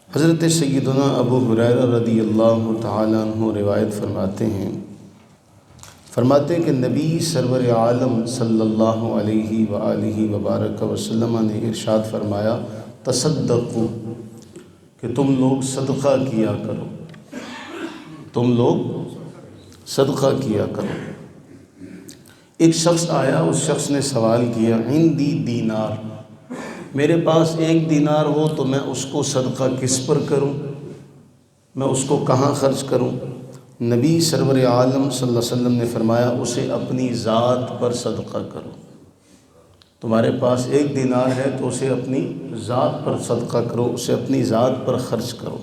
حضرت سیدنا ابو ہریرہ رضی اللہ تعالیٰ عنہ روایت فرماتے ہیں کہ نبی سرور عالم صلی اللہ علیہ وآلہ وبارک وسلم نے ارشاد فرمایا، تصدقوا، کہ تم لوگ صدقہ کیا کرو، تم لوگ صدقہ کیا کرو۔ ایک شخص آیا، اس شخص نے سوال کیا، عندی دینار، میرے پاس 1 دینار ہو تو میں اس کو صدقہ کس پر کروں، میں اس کو کہاں خرچ کروں؟ نبی سرور عالم صلی اللہ علیہ وسلم نے فرمایا، اسے اپنی ذات پر صدقہ کرو۔ تمہارے پاس 1 دینار ہے تو اسے اپنی ذات پر صدقہ کرو، اسے اپنی ذات پر خرچ کرو۔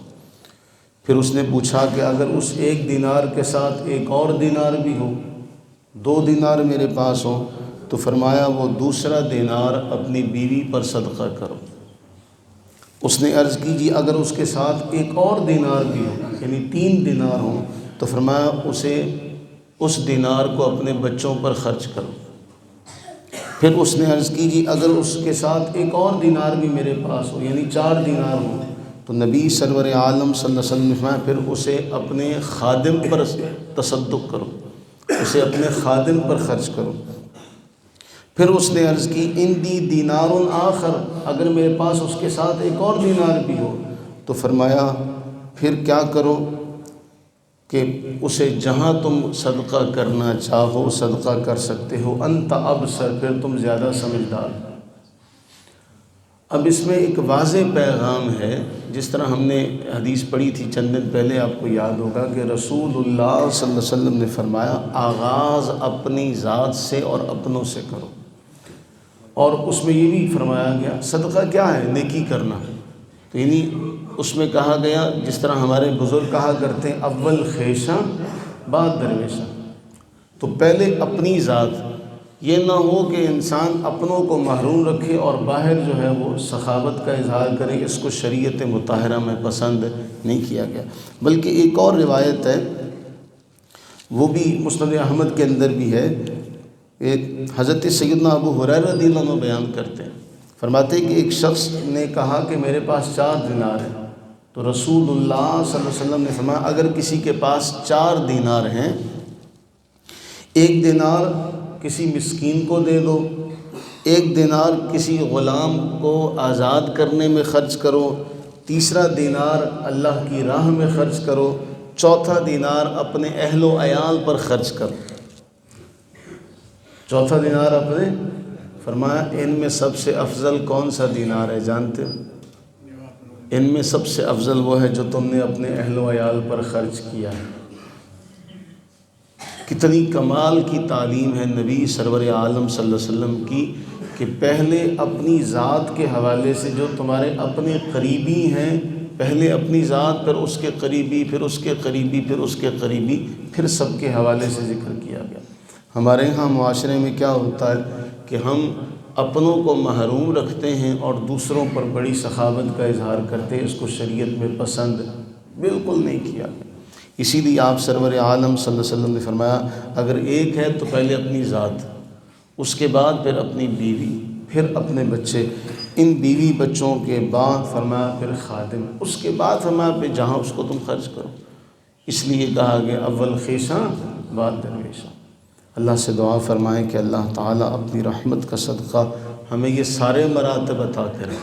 پھر اس نے پوچھا کہ اگر اس 1 دینار کے ساتھ ایک اور دینار بھی ہو، 2 دینار میرے پاس ہو، تو فرمایا وہ دوسرا دینار اپنی بیوی پر صدقہ کرو۔ اس نے عرض کی جی اگر اس کے ساتھ ایک اور دینار بھی ہو، یعنی 3 دینار ہوں، تو فرمایا اسے اس دینار کو اپنے بچوں پر خرچ کرو۔ پھر اس نے عرض کی جی اگر اس کے ساتھ ایک اور دینار بھی میرے پاس ہو، یعنی 4 دینار ہوں، تو نبی سرور عالم صلی اللہ علیہ وسلم نے فرمایا پھر اسے اپنے خادم پر تصدق کرو، اسے اپنے خادم پر خرچ کرو۔ پھر اس نے عرض کی عندی دینار آخر، اگر میرے پاس اس کے ساتھ ایک اور دینار بھی ہو، تو فرمایا پھر کیا کرو کہ اسے جہاں تم صدقہ کرنا چاہو صدقہ کر سکتے ہو، انت ابصر، پھر تم زیادہ سمجھدار۔ اب اس میں ایک واضح پیغام ہے، جس طرح ہم نے حدیث پڑھی تھی چند دن پہلے، آپ کو یاد ہوگا کہ رسول اللہ صلی اللہ علیہ وسلم نے فرمایا آغاز اپنی ذات سے اور اپنوں سے کرو، اور اس میں یہ بھی فرمایا گیا صدقہ کیا ہے؟ نیکی کرنا۔ تو یعنی اس میں کہا گیا، جس طرح ہمارے بزرگ کہا کرتے ہیں اول خیشاں بعد درویشاں، تو پہلے اپنی ذات، یہ نہ ہو کہ انسان اپنوں کو محروم رکھے اور باہر جو ہے وہ سخاوت کا اظہار کرے، اس کو شریعت مطہرہ میں پسند نہیں کیا گیا۔ بلکہ ایک اور روایت ہے، وہ بھی مسند احمد کے اندر بھی ہے، حضرت سیدنا ابو ہریرہ رضی اللہ عنہ بیان کرتے ہیں، فرماتے ہیں کہ ایک شخص نے کہا کہ میرے پاس 4 دینار ہیں، تو رسول اللہ صلی اللہ علیہ وسلم نے فرمایا اگر کسی کے پاس 4 دینار ہیں، 1 دینار کسی مسکین کو دے دو، 1 دینار کسی غلام کو آزاد کرنے میں خرچ کرو، 3 دینار اللہ کی راہ میں خرچ کرو، 4 دینار اپنے اہل و عیال پر خرچ کرو۔ 4 دینار اپنے، فرمایا ان میں سب سے افضل کون سا دینار ہے جانتے ہو؟ ان میں سب سے افضل وہ ہے جو تم نے اپنے اہل و عیال پر خرچ کیا ہے۔ کتنی کمال کی تعلیم ہے نبی سرور عالم صلی اللہ علیہ وسلم کی، کہ پہلے اپنی ذات کے حوالے سے جو تمہارے اپنے قریبی ہیں، پہلے اپنی ذات، پھر اس کے قریبی، پھر اس کے قریبی، پھر اس کے قریبی، پھر سب کے حوالے سے ذکر کیا گیا۔ ہمارے ہاں معاشرے میں کیا ہوتا ہے کہ ہم اپنوں کو محروم رکھتے ہیں اور دوسروں پر بڑی سخاوت کا اظہار کرتے ہیں، اس کو شریعت میں پسند بالکل نہیں کیا گیا۔ اسی لیے آپ سرور عالم صلی اللہ علیہ وسلم نے فرمایا اگر ایک ہے تو پہلے اپنی ذات، اس کے بعد پھر اپنی بیوی، پھر اپنے بچے، ان بیوی بچوں کے بعد فرمایا پھر خادم، اس کے بعد فرمایا پھر جہاں اس کو تم خرچ کرو۔ اس لیے کہا گیا اول خیشاں بعد درویشاں۔ اللہ سے دعا فرمائیں کہ اللہ تعالیٰ اپنی رحمت کا صدقہ ہمیں یہ سارے مراتب عطا کرے،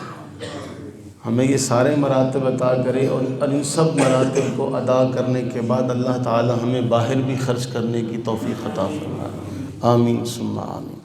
ہمیں یہ سارے مراتب عطا کرے، اور ان سب مراتب کو ادا کرنے کے بعد اللہ تعالیٰ ہمیں باہر بھی خرچ کرنے کی توفیق عطا فرمائے۔ آمین ثم آمین۔